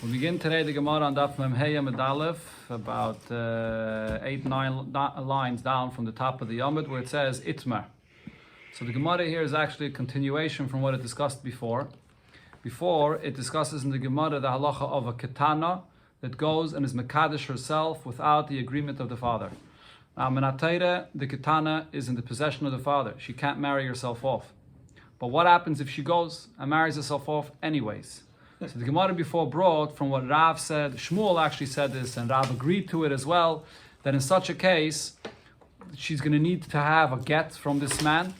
We begin today the Gemara on Daf Mem Hey Amud Aleph, about 8-9 lines down from the top of the Yomud, where it says Itmar. So the Gemara here is actually a continuation from what it discussed before. Before, it discusses in the Gemara the halacha of a ketana that goes and is mekadesh herself without the agreement of the father. Now, Menatayre, the ketana is in the possession of the father. She can't marry herself off. But what happens if she goes and marries herself off anyways? So the Gemara before brought from what Rav said, Shmuel actually said this, and Rav agreed to it as well, that in such a case, she's going to need to have a get from this man.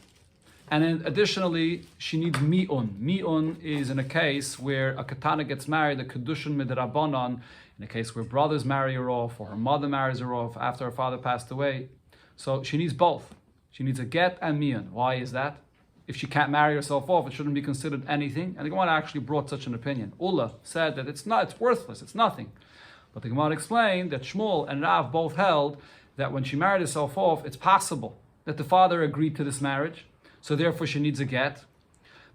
And then additionally, she needs mi'un. Mi'un is in a case where a katana gets married, a Kidushin midrabanan, in a case where brothers marry her off, or her mother marries her off after her father passed away. So she needs both. She needs a get and mi'un. Why is that? If she can't marry herself off, it shouldn't be considered anything. And the Gemara actually brought such an opinion. Ula said that it's worthless, it's nothing. But the Gemara explained that Shmuel and Rav both held that when she married herself off, it's possible that the father agreed to this marriage, so therefore she needs a get.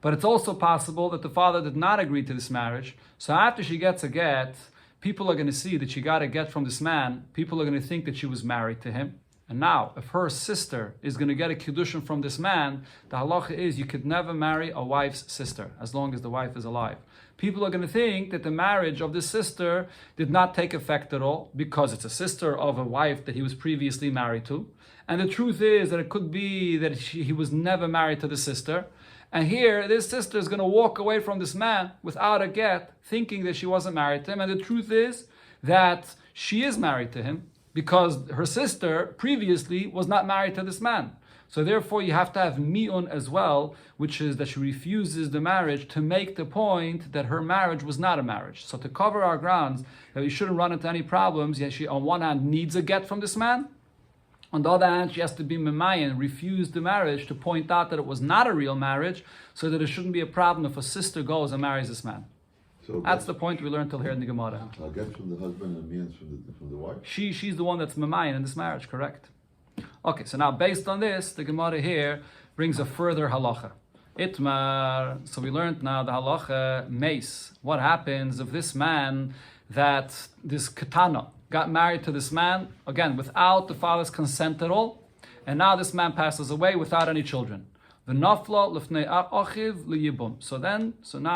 But it's also possible that the father did not agree to this marriage, so after she gets a get, people are going to see that she got a get from this man, people are going to think that she was married to him. And now, if her sister is going to get a Kidushin from this man, the halacha is you could never marry a wife's sister, as long as the wife is alive. People are going to think that the marriage of this sister did not take effect at all, because it's a sister of a wife that he was previously married to. And the truth is that it could be that he was never married to the sister. And here, this sister is going to walk away from this man without a get, thinking that she wasn't married to him. And the truth is that she is married to him, because her sister previously was not married to this man. So therefore you have to have mi'un as well, which is that she refuses the marriage to make the point that her marriage was not a marriage. So to cover our grounds that we shouldn't run into any problems, she on one hand needs a get from this man, on the other hand she has to be memayan, refuse the marriage to point out that it was not a real marriage, so that it shouldn't be a problem if a sister goes and marries this man. So that's the point we learned till here in the Gemara. I get from the husband and means from the wife? She's the one that's mamayin in this marriage, correct? Okay, so now based on this, the Gemara here brings a further halacha. Itmar, so we learned now the halacha, mace. What happens if this man, that this katana, got married to this man, again, without the father's consent at all, and now this man passes away without any children? So now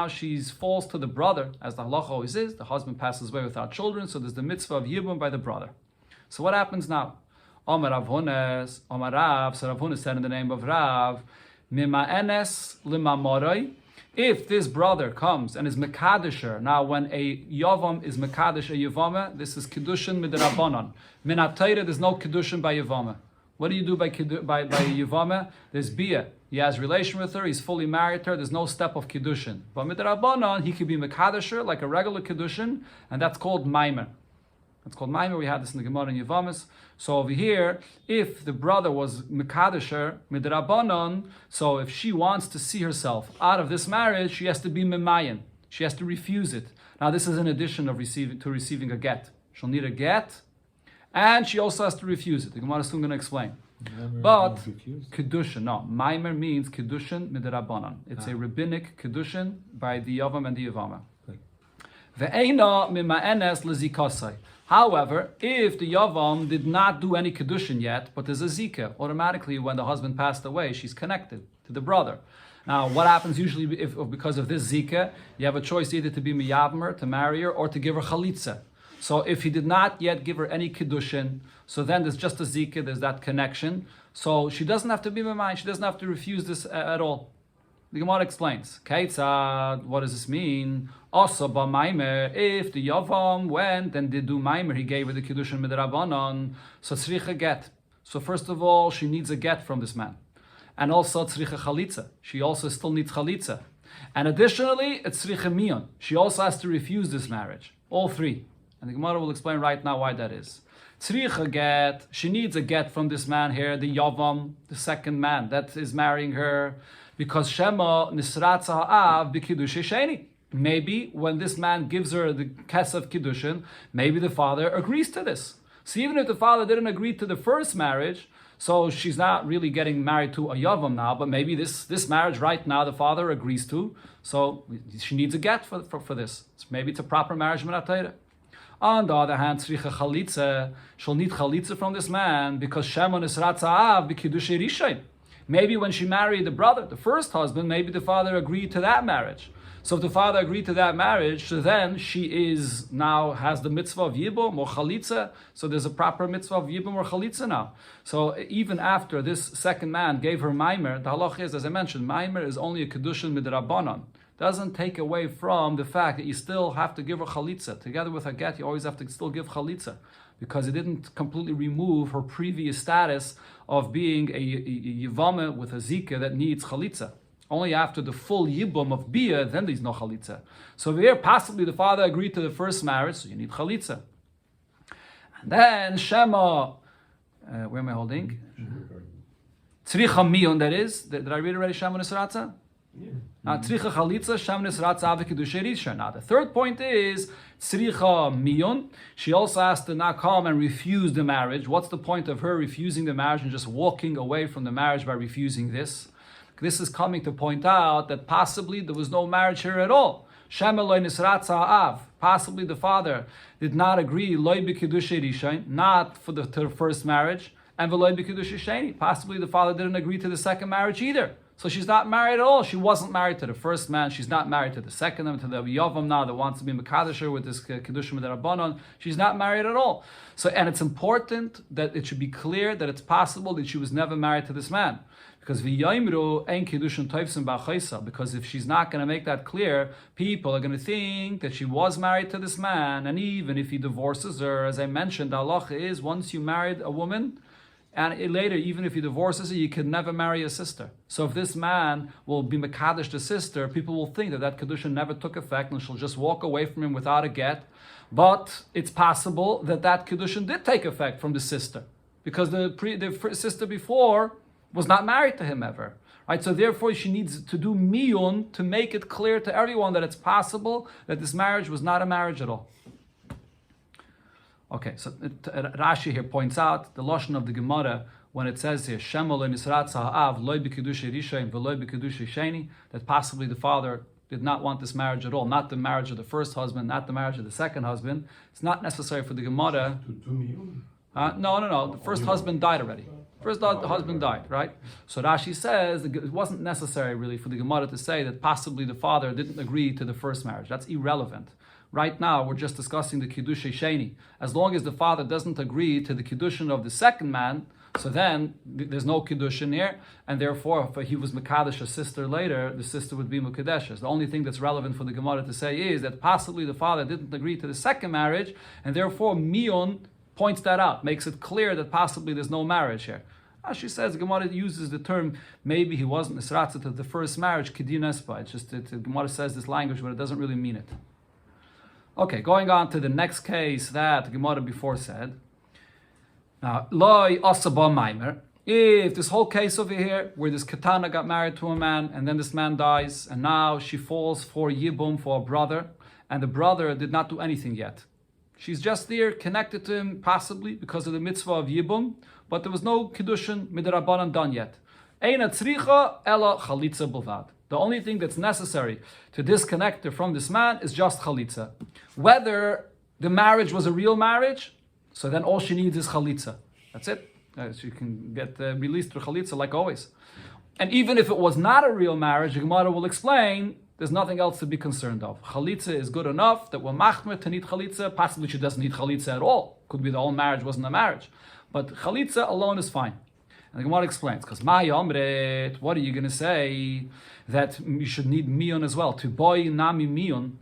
she falls to the brother, as the halacha always is. The husband passes away without children, so there's the mitzvah of yibum by the brother. So what happens now? Omar Rav Hunes, Omar Rav, so Rav Hunes said in the name of Rav, Mima enes lima moroi. If this brother comes and is mekadesher, now when a yavam is mekadesh a yavama, this is Kidushin midrabanan. Minatayre, there's no Kidushin by yavama. What do you do by yavama? There's bia. He has relation with her, he's fully married to her, there's no step of Kidushin. But midrabanan, he could be mekadesher, like a regular Kidushin, and that's called maimer. That's called maimer. We had this in the Gemara in Yavamis. So over here, if the brother was mekadesher, midrabanan, so if she wants to see herself out of this marriage, she has to be memayan. She has to refuse it. Now this is in addition of receiving a get. She'll need a get, and she also has to refuse it. The Gemara is soon going to explain. But Kidushin, no, Maimer means Kidushin midrabanan. It's a rabbinic Kidushin by the Yavam and the Yavama. Ve'eina mima'enes lezikasai. However, if the Yavam did not do any Kidushin yet, but there's a Zika, automatically when the husband passed away, she's connected to the brother. Now, what happens usually if because of this Zika, you have a choice either to be miyavmer, to marry her, or to give her chalitza. So if he did not yet give her any Kiddushin, so then there's just a Zika, there's that connection. So she doesn't have to be Mamayin, she doesn't have to refuse this at all. The Gemara explains, Keitzad, what does this mean? Also, ba Maimer, if the Yavam went and did do Maimer, he gave her the Kiddushin midrabanan, so tzricha get. So first of all, she needs a get from this man. And also tzricha chalitza, she also still needs chalitza. And additionally, it's tzricha miyon, she also has to refuse this marriage. All three. And the Gemara will explain right now why that is. Tzricha get, she needs a get from this man here, the Yavam, the second man that is marrying her, because Shema nisratza ha'av b'kiddush sheni. Maybe when this man gives her the kesef kiddushin, maybe the father agrees to this. So even if the father didn't agree to the first marriage, So she's not really getting married to a Yavam now, but maybe this marriage right now the father agrees to. So she needs a get for this. Maybe it's a proper marriage minatayra. On the other hand, tzricha chalitza, she'll need chalitza from this man because Shemon is ratza'av b'kidushei rishon. Maybe when she married the brother, the first husband, maybe the father agreed to that marriage. So if the father agreed to that marriage, so then she is now has the mitzvah of yibum or chalitza. So there's a proper mitzvah of yibum or chalitza now. So even after this second man gave her maimer, the halach is, as I mentioned, maimer is only a kedushin midrabanan. Doesn't take away from the fact that you still have to give her chalitza. Together with a get, you always have to still give chalitza, because it didn't completely remove her previous status of being a yivama with a zika that needs chalitza. Only after the full yibum of bia, then there's no chalitza. So here, possibly the father agreed to the first marriage, so you need chalitza. And then Shema, where am I holding? Tzricha miyun, that is. Did I read already Shema Nisratza? Tzricha chalitza, Shema Nisratza v'kidushei rishon. Now the third point is tzricha miyun. She also has to not come and refuse the marriage. What's the point of her refusing the marriage and just walking away from the marriage by refusing this? This is coming to point out that possibly there was no marriage here at all. Possibly the father did not agree not for to the first marriage, and possibly the father didn't agree to the second marriage either. So she's not married at all. She wasn't married to the first man. She's not married to the second man, to the Yavam now that wants to be Mekadesher with this Kidushin with the Rabbanon. She's not married at all. So, and it's important that it should be clear that it's possible that she was never married to this man. Because because if she's not going to make that clear, people are going to think that she was married to this man, and even if he divorces her, as I mentioned, the halacha is once you married a woman, and later, even if he divorces her, you can never marry a sister. So if this man will be mekadesh the sister, people will think that Kedushin never took effect, and she'll just walk away from him without a get. But it's possible that Kedushin did take effect from the sister, because the sister before was not married to him ever. Right? So therefore she needs to do miyun to make it clear to everyone that it's possible that this marriage was not a marriage at all. Okay, so Rashi here points out the lashon of the Gemara when it says here Shema lo nisrat ha'av loy b'kidushei rishon v'loy b'kidushei sheni, that possibly the father did not want this marriage at all, not the marriage of the first husband, not the marriage of the second husband. It's not necessary for the Gemara. No. The first husband died already. First husband died, right? So Rashi says it wasn't necessary really for the Gemara to say that possibly the father didn't agree to the first marriage. That's irrelevant. Right now, we're just discussing the Kiddushei Sheni. As long as the father doesn't agree to the Kiddushin of the second man, so then there's no Kiddushin here, and therefore, if he was Mekadesh a sister later, the sister would be Mekadeshes. The only thing that's relevant for the Gemara to say is that possibly the father didn't agree to the second marriage, and therefore Miyun points that out, makes it clear that possibly there's no marriage here. As she says, Gemara uses the term, maybe he wasn't Nisratza to the first marriage, Kidin Espa. It's just that Gemara says this language, but it doesn't really mean it. Okay, going on to the next case that Gemara before said. Now, Loi Asaba Maimer. If this whole case over here, where this Katana got married to a man, and then this man dies, and now she falls for Yibum, for a brother, and the brother did not do anything yet. She's just there, connected to him, possibly because of the mitzvah of Yibum, but there was no Kiddushin Midrabanan done yet. Eina tzricha ela chalitza b'lvad. The only thing that's necessary to disconnect her from this man is just chalitza. Whether the marriage was a real marriage, so then all she needs is chalitza. That's it. She can get released through chalitza like always. And even if it was not a real marriage, the Gemara will explain, there's nothing else to be concerned of. Chalitza is good enough that we're machmer to need chalitza. Possibly she doesn't need chalitza at all. Could be the whole marriage wasn't a marriage. But chalitza alone is fine. And the Gemara explains, because my omret, what are you going to say that you should need miyun as well? To boy nami miyun,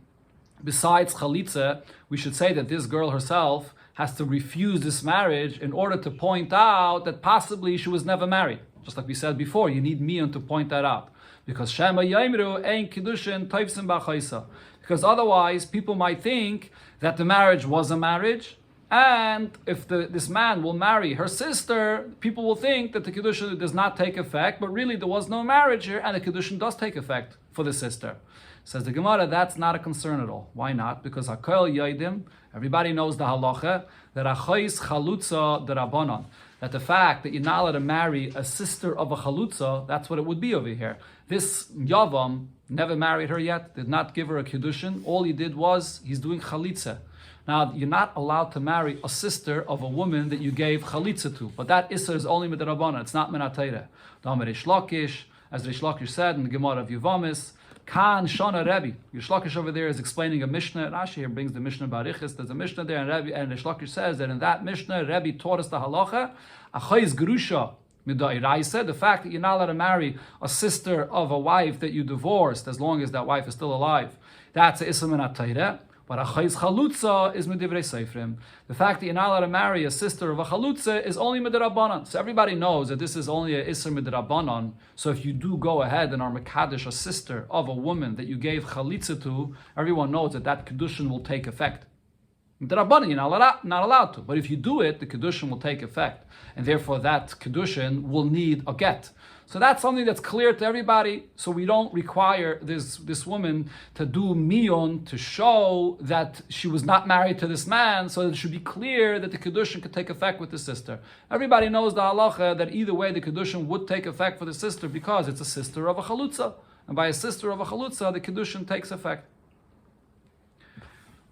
besides chalitza, we should say that this girl herself has to refuse this marriage in order to point out that possibly she was never married. Just like we said before, you need miyun to point that out. Because Shema Yaimru ein Kidushin Toivsim B'Chaisa. Because otherwise, people might think that the marriage was a marriage, and if this man will marry her sister, people will think that the Kiddushin does not take effect, but really there was no marriage here, and the Kiddushin does take effect for the sister. Says the Gemara, that's not a concern at all. Why not? Because HaKol Yoidim, everybody knows the halacha, that Achais Chalutza D'Rabbanan, that the fact that you're not allowed to marry a sister of a chalutza, that's what it would be over here. This Yavam never married her yet, did not give her a Kidushin. All he did was, he's doing chalitza. Now, you're not allowed to marry a sister of a woman that you gave chalitza to, but that Isser is only midrabanan, it's not minatayre. Damar Rish Lakish, as Rish Lakish said in the Gemara of Yuvamis, Kan Shana Rebbe. Rish Lakish over there is explaining a Mishnah. Rashi here brings the Mishnah Barichis. There's a Mishnah there, and Rish Lakish says that in that Mishnah, Rebbe taught us the halacha, Achayz Gerusha Mida'iraisa, the fact that you're not allowed to marry a sister of a wife that you divorced, as long as that wife is still alive. That's a Isser minatayre. But a chayz chalutza is midivrei seifrim. The fact that you're not allowed to marry a sister of a chalutza is only midrabanan. So everybody knows that this is only a isser midrabanan. So if you do go ahead and are mekadesh a sister of a woman that you gave chalitza to, everyone knows that that kedushin will take effect. Midrabanan, you're not allowed to. But if you do it, the kedushin will take effect, and therefore that kedushin will need a get. So that's something that's clear to everybody. So we don't require this woman to do miyon to show that she was not married to this man, so it should be clear that the Kidushin could take effect with the sister. Everybody knows the halacha that either way the Kidushin would take effect for the sister because it's a sister of a chalutza. And by a sister of a chalutza, the Kidushin takes effect.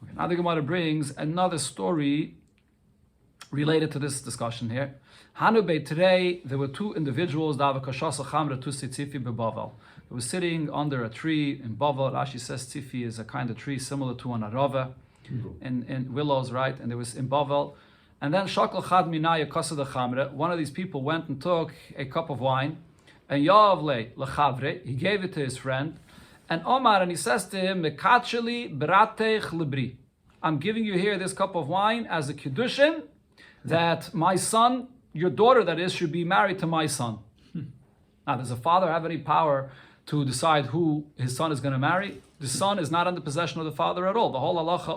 Okay, now the Gemara brings another story related to this discussion here. Hanubei, today there were two individuals that were sitting under a tree in Bavel. Rashi says tzifi is a kind of tree similar to an arava in willows, right? And there was in Bavel. And then shakal chad minaya kasada chamre. One of these people went and took a cup of wine, and yavle lechavre, he gave it to his friend, and Omar, and he says to him, mekacheli bratech libri. I'm giving you here this cup of wine as a Kidushin that my son, your daughter that is, should be married to my son. Now, does a father have any power to decide who his son is going to marry? The son is not in the possession of the father at all. The whole halacha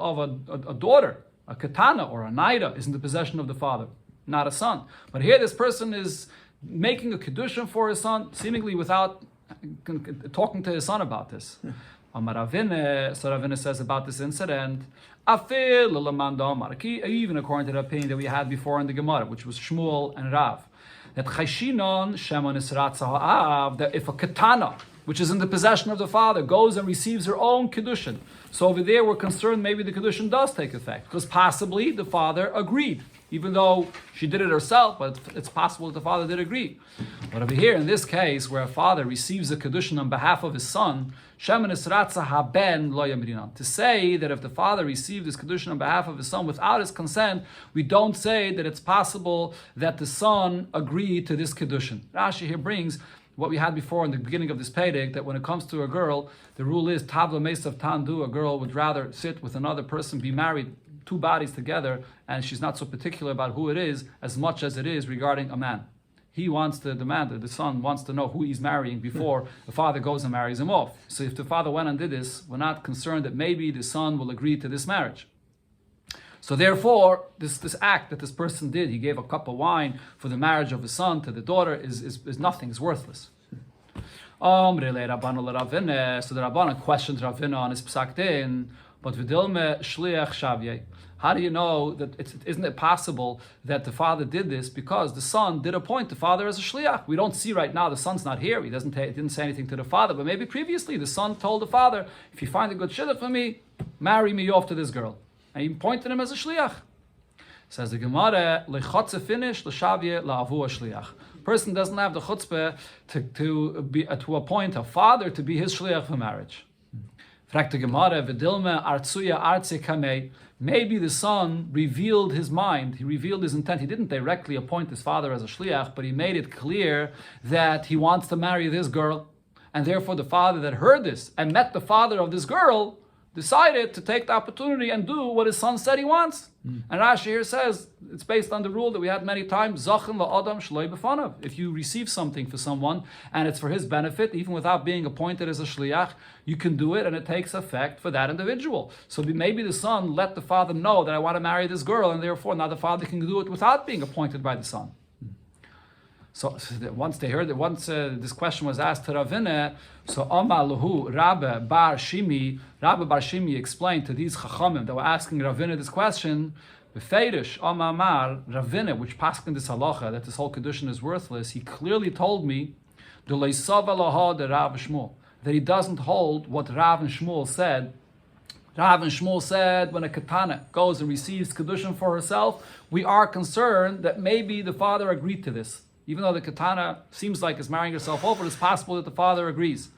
of a daughter, a katana or a naida, is in the possession of the father, not a son. But here this person is making a Kidushin for his son, seemingly without talking to his son about this. Amar Ravina, so Ravina says about this incident, even according to the opinion that we had before in the Gemara, which was Shmuel and Rav, that that if a katana, which is in the possession of the father, goes and receives her own Kidushin, so over there we're concerned maybe the Kidushin does take effect, because possibly the father agreed, even though she did it herself, but it's possible that the father did agree. But over here, in this case, where a father receives a Kidushin on behalf of his son, to say that if the father received this Kidushin on behalf of his son without his consent, we don't say that it's possible that the son agreed to this Kidushin. Rashi here brings what we had before in the beginning of this Perek, that when it comes to a girl, the rule is Tavla Mesav Tandu, a girl would rather sit with another person, be married, two bodies together, and she's not so particular about who it is as much as it is regarding a man. He wants to demand that the son wants to know who he's marrying before the father goes and marries him off. So if the father went and did this, we're not concerned that maybe the son will agree to this marriage. So therefore, this act that this person did, he gave a cup of wine for the marriage of his son to the daughter, is nothing, is worthless. So the Rabbanan questioned Ravina on his psak din, but v'dilme shliach shavye. How do you know that isn't it possible that the father did this because the son did appoint the father as a shliach? We don't see right now, the son's not here. He didn't say anything to the father, but maybe previously the son told the father, if you find a good shidduch for me, marry me off to this girl. And he appointed him as a shliach. Says the Gemara, lechotze finish, l'shavye la'avu shliach. Person doesn't have the chutzpah to appoint a father to be his shliach for marriage. Fragt the Gemara, v'dilme artsuya artze kamei. Maybe the son revealed his mind, he revealed his intent. He didn't directly appoint his father as a shliach, but he made it clear that he wants to marry this girl. And therefore the father that heard this and met the father of this girl decided to take the opportunity and do what his son said he wants. And Rashi here says, it's based on the rule that we had many times, Zachin la'adam shloi b'fanav. If you receive something for someone and it's for his benefit, even without being appointed as a shliach, you can do it and it takes effect for that individual. So maybe the son let the father know that I want to marry this girl, and therefore now the father can do it without being appointed by the son. So once they heard it, this question was asked to Ravina, so Amar Lahu Rabbe Bar Shimi explained to these Chachamim that were asking Ravina this question, Befeidish Amamar Ravina, which paskin this halacha that this whole Kidushin is worthless, he clearly told me that he doesn't hold what Rav and Shmuel said. Rav and Shmuel said when a katana goes and receives Kidushin for herself, we are concerned that maybe the father agreed to this. Even though the katana seems like is marrying herself over, it's possible that the father agrees.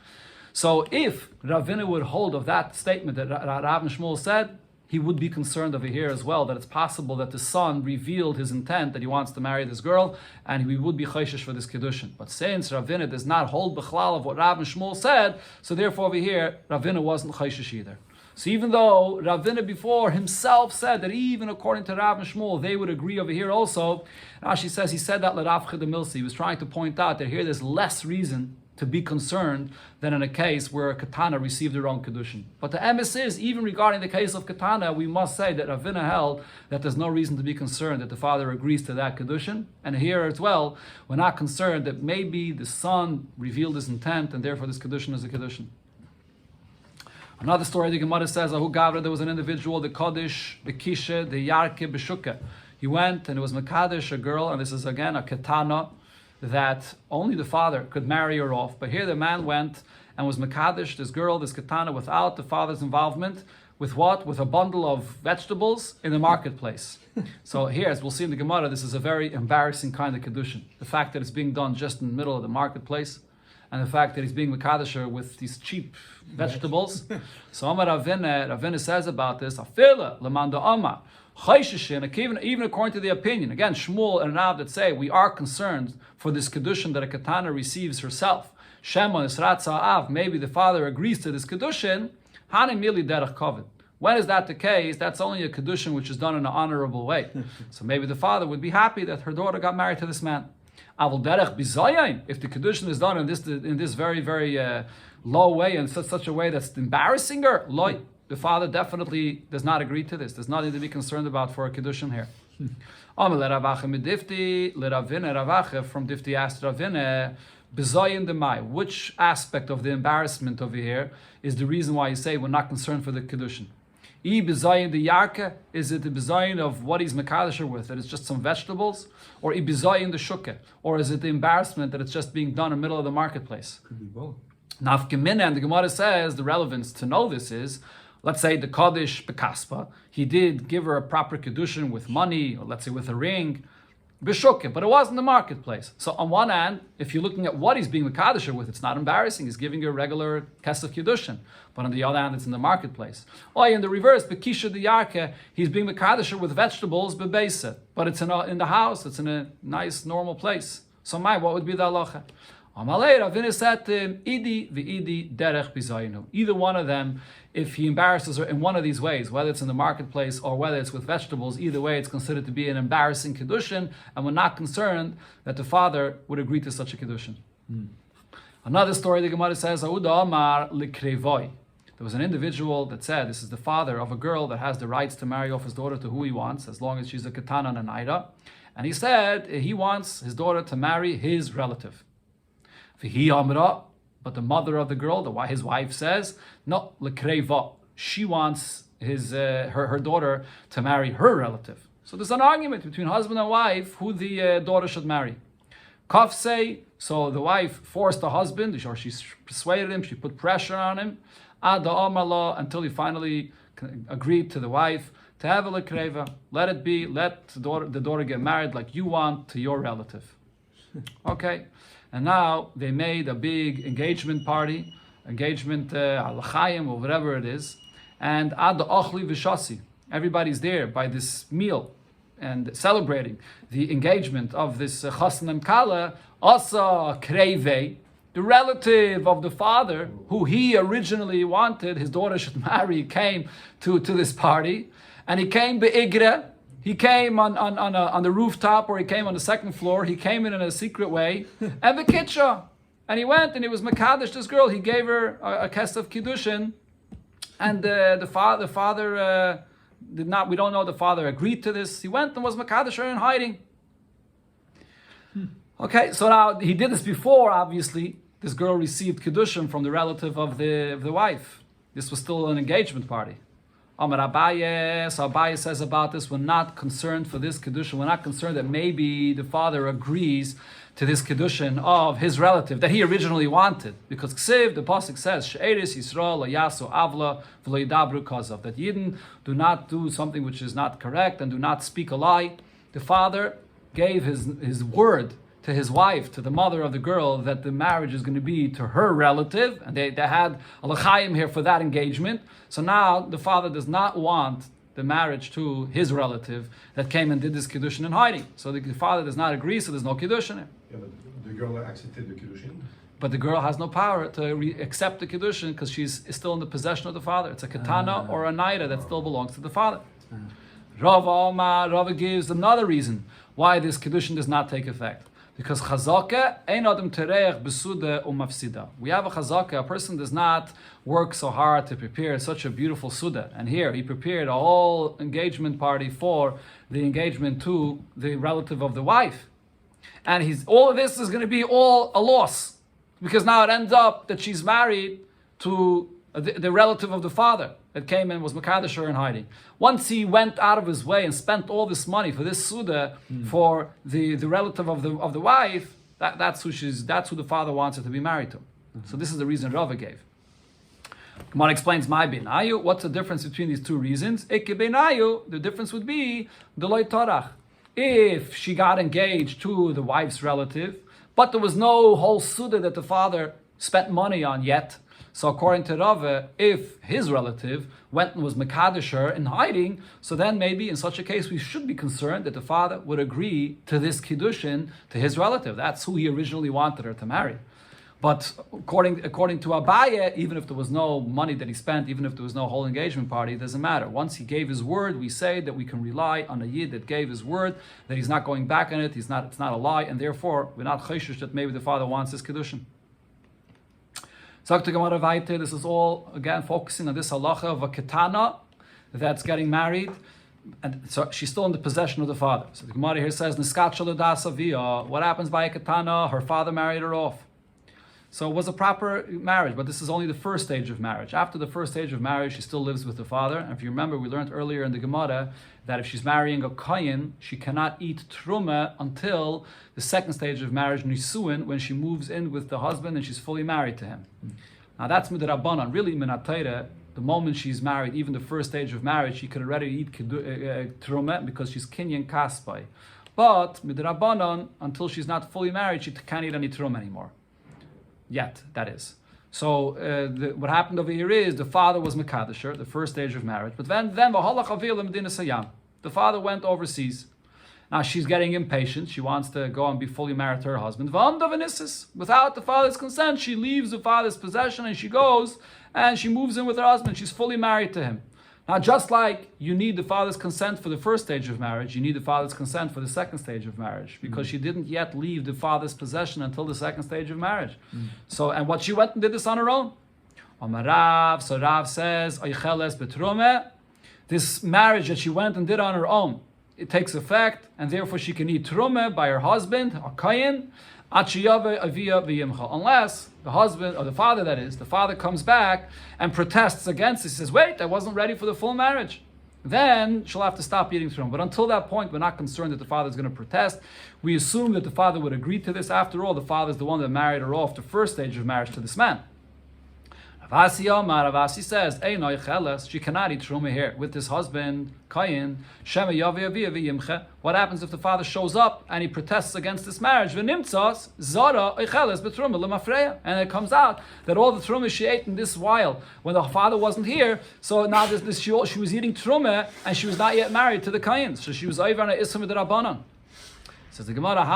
So if Ravina would hold of that statement that Rav and Shmuel said, he would be concerned over here as well, that it's possible that the son revealed his intent that he wants to marry this girl, and he would be chayshish for this Kiddushin. But since Ravina does not hold b'chlal of what Rav and Shmuel said, so therefore over here, Ravina wasn't chayshish either. So even though Ravina before himself said that even according to Rav and Shmuel, they would agree over here also, Rashi says he said that l'Rav Chida Milsi. He was trying to point out that here there's less reason to be concerned than in a case where a katana received her own Kedushin. But the emes is, even regarding the case of katana, we must say that Ravina held that there's no reason to be concerned that the father agrees to that Kedushin. And here as well, we're not concerned that maybe the son revealed his intent and therefore this Kedushin is a Kedushin. Another story, the Gemara says, Ahu Gavra, there was an individual, the Kodesh, the Kisha, the Yarke, Beshuka. He went and it was Mekadesh, a girl, and this is again a katana, that only the father could marry her off. But here the man went and was Mekadesh, this girl, this katana, without the father's involvement. With what? With a bundle of vegetables in the marketplace. So here, as we'll see in the Gemara, this is a very embarrassing kind of Kedushin. The fact that it's being done just in the middle of the marketplace, and the fact that he's being Mekadesh with these cheap vegetables. So Amar Ravina says about this, Afila, Lamanda Amar, even according to the opinion, again, Shmuel and Rav that say we are concerned for this Kedushin that a katana receives herself. Shema Nisrat Av, maybe the father agrees to this Kedushin. Hani Mili Derech Kovid. When is that the case? That's only a Kedushin which is done in an honorable way. So maybe the father would be happy that her daughter got married to this man. Avol Derech Bizayin, if the Kedushin is done in this very, very low way, and such a way that's embarrassing her, loy. The father definitely does not agree to this. There's nothing to be concerned about for a Kiddushin here. From Difti asked Ravina, Bezoyin Demai, which aspect of the embarrassment over here is the reason why you say we're not concerned for the Kiddushin? I Bezoyin the Yarka, is it the Bezoyin of what he's Mekadesher with, that it's just some vegetables? Or I Bezoyin the Shukke? Or is it the embarrassment that it's just being done in the middle of the marketplace? Could be both. Nafkemina, and the Gemara says the relevance to know this is, let's say the Kodesh Bekaspa, he did give her a proper Kedushin with money, or let's say with a ring, Beshukim, but it was in the marketplace. So on one hand, if you're looking at what he's being Mekadesher with, it's not embarrassing, he's giving you a regular Kesef Kedushin. But on the other hand, it's in the marketplace. Or in the reverse, Bekisha the Yarke, he's being Mekadesher with vegetables, Bebeisa, but it's in the house, it's in a nice, normal place. So what would be the halacha? Ravina said to him, Idi v'idi derech bizayinu. Either one of them, if he embarrasses her in one of these ways, whether it's in the marketplace or whether it's with vegetables, either way it's considered to be an embarrassing Kiddushin, and we're not concerned that the father would agree to such a Kiddushin. Another story, the Gemara says, Auda Amar likrevoi. There was an individual that said, this is the father of a girl that has the rights to marry off his daughter to who he wants, as long as she's a katana and an aida. And he said he wants his daughter to marry his relative. But the mother of the girl, his wife says, no, lekreva. She wants her daughter to marry her relative. So there's an argument between husband and wife who the daughter should marry. Kaf say, so the wife forced the husband, or she persuaded him, she put pressure on him, Ada Amala, until he finally agreed to the wife to have a lekreva. Let it be, let the daughter get married like you want to your relative. Okay. And now they made a big engagement party, alachayim or whatever it is, and ad ochli v'shasi. Everybody's there by this meal and celebrating the engagement of this chassan and kala. Asa kreve, the relative of the father who he originally wanted his daughter should marry, came to this party, and he came be'igre. He came on the rooftop, or he came on the second floor. He came in a secret way, and the kitcha, and he went and he was mekadesh this girl. He gave her a kesef kiddushin, and the father did not. We don't know the father agreed to this. He went and was mekadesh her in hiding. Okay, so now he did this before. Obviously, this girl received kiddushin from the relative of the wife. This was still an engagement party. Amar Abaye, so Abaye says about this, we're not concerned for this Kidushin. We're not concerned that maybe the father agrees to this Kidushin of his relative that he originally wanted. Because Ksiv, the Pasuk says, She'eris Yisrael yasu avla v'lo yidabru kazav, that Yidden do not do something which is not correct and do not speak a lie. The father gave his word to his wife, to the mother of the girl, that the marriage is going to be to her relative, and they had a l'chaim here for that engagement. So now the father does not want the marriage to his relative that came and did this Kiddushin in hiding. So the father does not agree, so there's no Kiddushin here. Yeah, but the girl accepted the Kidushin. But the girl has no power to accept the Kiddushin because she's still in the possession of the father. It's a katana or a naira that still belongs to the father. Rava gives another reason why this Kiddushin does not take effect. Because chazaka ein adam tereich besuda umafsida. We have a chazaka. A person does not work so hard to prepare such a beautiful suda. And here he prepared a whole engagement party for the engagement to the relative of the wife. And all of this is going to be all a loss, because now it ends up that she's married to the relative of the father that came and was Makadosh her in hiding. Once he went out of his way and spent all this money for this Suda for the relative of the wife, that's who the father wants her to be married to. So this is the reason Rava gave. Gemara explains my benayu. What's the difference between these two reasons? Ikke benayu, the difference would be the loy torach. If she got engaged to the wife's relative, but there was no whole Suda that the father spent money on yet, so according to Rava, if his relative went and was Mekadosh her in hiding, so then maybe in such a case we should be concerned that the father would agree to this Kiddushin to his relative. That's who he originally wanted her to marry. But according to Abaye, even if there was no money that he spent, even if there was no whole engagement party, it doesn't matter. Once he gave his word, we say that we can rely on a Yid that gave his word, that he's not going back on it, it's not a lie, and therefore we're not chayshish that maybe the father wants this Kiddushin. This is all, again, focusing on this halacha of a ketana that's getting married, and so she's still in the possession of the father. So the Gemara here says, what happens by a ketana? Her father married her off. So it was a proper marriage, but this is only the first stage of marriage. After the first stage of marriage, she still lives with the father. And if you remember, we learned earlier in the Gemara that if she's marrying a kohen, she cannot eat truma until the second stage of marriage, nisuin, when she moves in with the husband and she's fully married to him. Now that's midrabanan. Really, minatayra, the moment she's married, even the first stage of marriage, she could already eat truma because she's kinyan kaspai. But midrabanan, until she's not fully married, she can't eat any truma anymore. Yet, that is. So what happened over here is the father was Mekadesher, the first stage of marriage, but then the father went overseas. Now she's getting impatient. She wants to go and be fully married to her husband. Without the father's consent, she leaves the father's possession and she goes and she moves in with her husband. She's fully married to him. Now, just like you need the father's consent for the first stage of marriage, you need the father's consent for the second stage of marriage, because she didn't yet leave the father's possession until the second stage of marriage. So, and what she went and did this on her own. So Rav says, this marriage that she went and did on her own, it takes effect, and therefore she can eat trumah by her husband, or kayin, unless the husband, or the father that is, the father comes back and protests against it. He says, wait, I wasn't ready for the full marriage. Then she'll have to stop eating trumah. But until that point, we're not concerned that the father is going to protest. We assume that the father would agree to this. After all, the father is the one that married her off the first stage of marriage to this man. Ravasi says, she cannot eat truma here with this husband, Kayin. What happens if the father shows up and he protests against this marriage? And it comes out that all the truma she ate in this while, when the father wasn't here, so now she was eating truma and she was not yet married to the Kayin. So she was over on a Isra Midrabanan. Says the Gemara,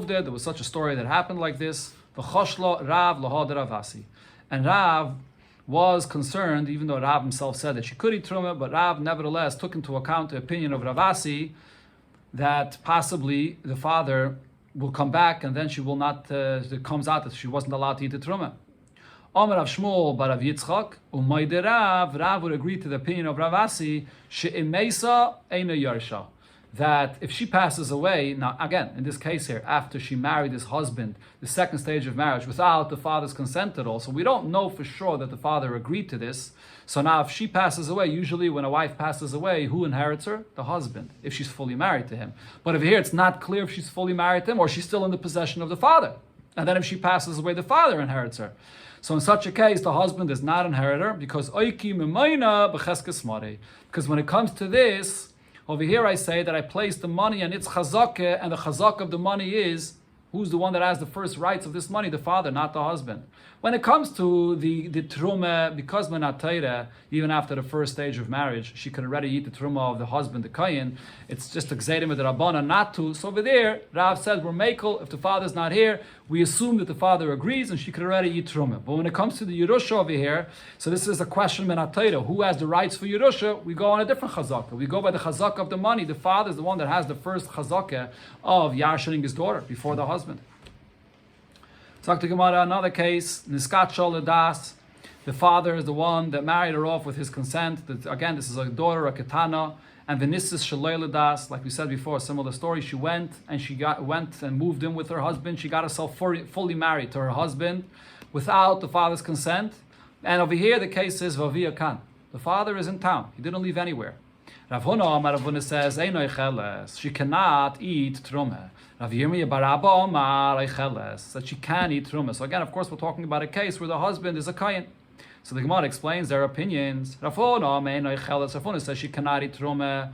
there was such a story that happened like this. And Rav was concerned, even though Rav himself said that she could eat truma, but Rav nevertheless took into account the opinion of Ravasi that possibly the father will come back and then she will not, it comes out that she wasn't allowed to eat the truma. Omer Rav Shmuel bar Rav Yitzchak, Rav would agree to the opinion of Ravasi, she'imesa eina yarsha, that if she passes away, now again, in this case here, after she married this husband, the second stage of marriage, without the father's consent at all, so we don't know for sure that the father agreed to this. So now if she passes away, usually when a wife passes away, who inherits her? The husband, if she's fully married to him. But over here, it's not clear if she's fully married to him or she's still in the possession of the father. And then if she passes away, the father inherits her. So in such a case, the husband is not inherit her because oiki memayna b'cheskes mare. Because when it comes to this, over here I say that I place the money and its chazakah, and the chazakah of the money is, who's the one that has the first rights of this money? The father, not the husband. When it comes to the truma, because menatayra, even after the first stage of marriage, she could already eat the truma of the husband, the kayin. It's just a gzeirim of the rabbana not to. So over there, Rav says we're mekel. If the father's not here, we assume that the father agrees, and she could already eat truma. But when it comes to the Yerusha over here, so this is a question menatayra. Who has the rights for Yerusha? We go on a different chazakah. We go by the chazakah of the money. The father is the one that has the first chazakah of yarshaning his daughter before the husband. Talk to Gemara, another case, Niskat Sholadas. The father is the one that married her off with his consent. Again, this is a daughter, a ketana, and Venisis Shaloiladas, like we said before, a similar story. She went and moved in with her husband. She got herself fully married to her husband without the father's consent. And over here, the case is Vavia Khan. The father is in town. He didn't leave anywhere. Rav Huna says, Einoi cheles. She cannot eat trumah. Rav Yirmiyah Barabba Omar Eicheles, that she can eat truma. So again, of course, we're talking about a case where the husband is a kayin. So the Gemara explains their opinions. Rav Huna says she cannot eat truma.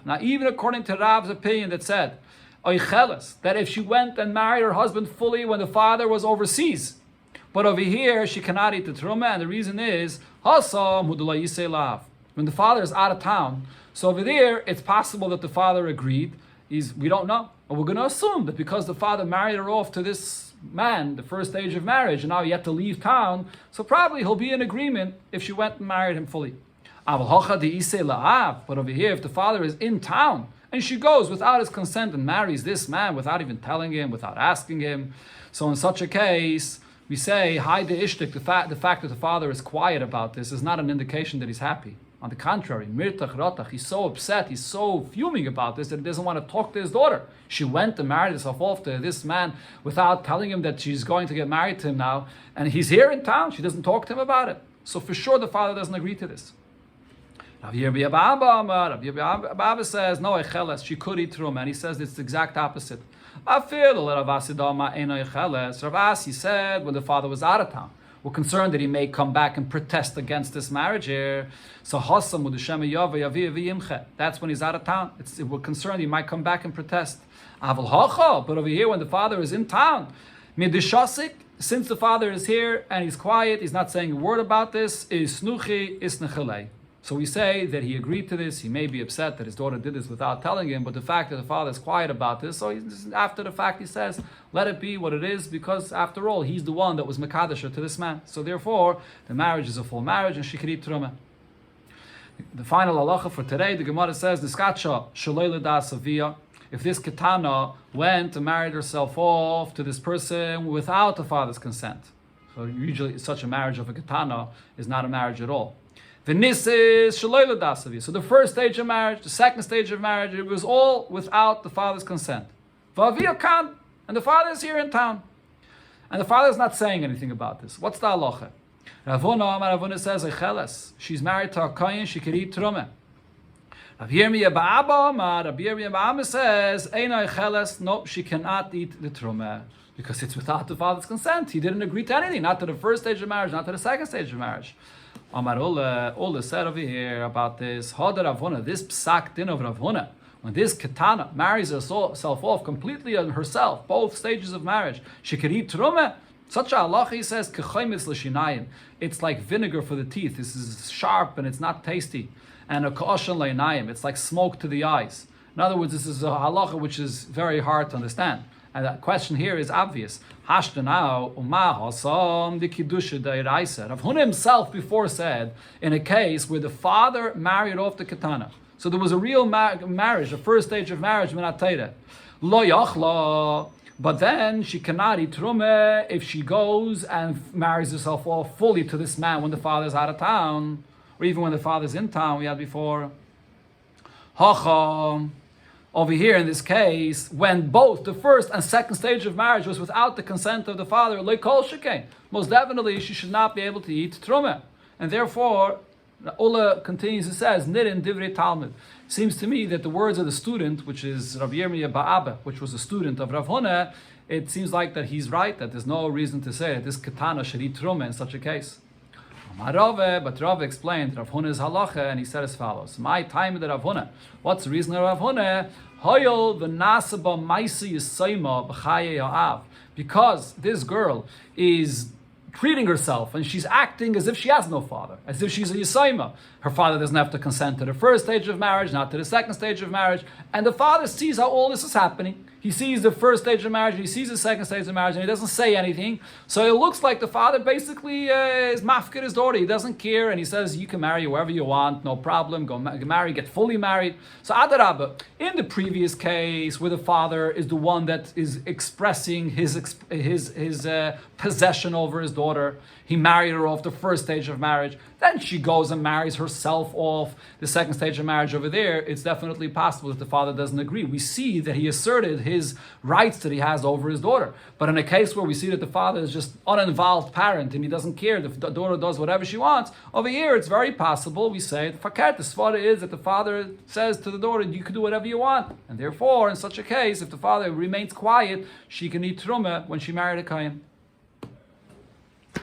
Now, even according to Rav's opinion that said Eicheles, that if she went and married her husband fully when the father was overseas, but over here she cannot eat the truma, and the reason is Hasam Hudulay Yisei Lav. When the father is out of town, so over there it's possible that the father agreed. We don't know. And we're going to assume that because the father married her off to this man, the first stage of marriage, and now he had to leave town, so probably he'll be in agreement if she went and married him fully. But over here, if the father is in town, and she goes without his consent and marries this man without even telling him, without asking him, so in such a case, we say, Hi de ishtik, the fact that the father is quiet about this is not an indication that he's happy. On the contrary, mirtach rotach, he's so upset, he's so fuming about this that he doesn't want to talk to his daughter. She went and married herself off to this man without telling him that she's going to get married to him now, and he's here in town. She doesn't talk to him about it. So for sure the father doesn't agree to this. Rav Yirmiyah says, no, she could eat truma, and he says it's the exact opposite. Rav Asi said when the father was out of town, we're concerned that he may come back and protest against this marriage here. So that's when he's out of town. We're concerned he might come back and protest. But over here, when the father is in town, since the father is here and he's quiet, he's not saying a word about this, is snuchi is nechelei. So we say that he agreed to this. He may be upset that his daughter did this without telling him, but the fact that the father is quiet about this, so after the fact he says, let it be what it is, because after all, he's the one that was Mekadesher to this man. So therefore, the marriage is a full marriage, and she could eat truma. The final halacha for today, the Gemara says, Niskacha shalei ledas avia. If this ketana went and married herself off to this person without the father's consent, so usually such a marriage of a ketana is not a marriage at all. So the first stage of marriage, the second stage of marriage, it was all without the father's consent. And the father is here in town. And the father is not saying anything about this. What's the halacha? Rav Huna says, she's married to a kohen, she could eat truma. Rav Yirmiyah says, no, she cannot eat the truma, because it's without the father's consent. He didn't agree to anything, not to the first stage of marriage, not to the second stage of marriage. Amar Ola said over here about this, this psak din of Rav Huna, when this ketana marries herself off completely on herself, both stages of marriage, she could eat truma. Such a halacha, he says, it's like vinegar for the teeth. This is sharp and it's not tasty. And a ka'oshan leinayim, it's like smoke to the eyes. In other words, this is a halacha which is very hard to understand. And the question here is obvious. Hashtanau umahasam the Kidushin deiraisa. Rav Huna himself before said, in a case where the father married off the ketana. So there was a real marriage, the first stage of marriage, minatayra. Lo yachla. But then she cannot eat truma if she goes and marries herself off fully to this man when the father's out of town, or even when the father's in town, we had before. Hacham. Over here in this case, when both the first and second stage of marriage was without the consent of the father, leikol shekain, most definitely she should not be able to eat truma. And therefore, Ola continues and says, Nirin divrei Talmud. Seems to me that the words of the student, which is Rav Yirmiyah Ba'aba, which was a student of Rav Huna, it seems like that he's right, that there's no reason to say that this katana should eat truma in such a case. But Rav explained Rav Huna's halacha, and he said as follows: my time of the Rav Huna. What's the reason of Rav Huna? Hoyol v'nasaba maisi yisayma b'chaye ha'av. Because this girl is treating herself and she's acting as if she has no father, as if she's a yisayma. Her father doesn't have to consent to the first stage of marriage, not to the second stage of marriage, and the father sees how all this is happening. He sees the first stage of marriage, and he sees the second stage of marriage, and he doesn't say anything. So it looks like the father basically is mafkid his daughter. He doesn't care, and he says, you can marry whoever you want, no problem, go marry, get fully married. So Adarabba, in the previous case, where the father is the one that is expressing his possession over his daughter, he married her off the first stage of marriage, then she goes and marries herself off the second stage of marriage over there. It's definitely possible that the father doesn't agree. We see that he asserted his rights that he has over his daughter. But in a case where we see that the father is just uninvolved parent and he doesn't care, the daughter does whatever she wants, over here it's very possible, we say, fakert, the svara is that the father says to the daughter, you can do whatever you want. And therefore, in such a case, if the father remains quiet, she can eat truma when she married a kohen.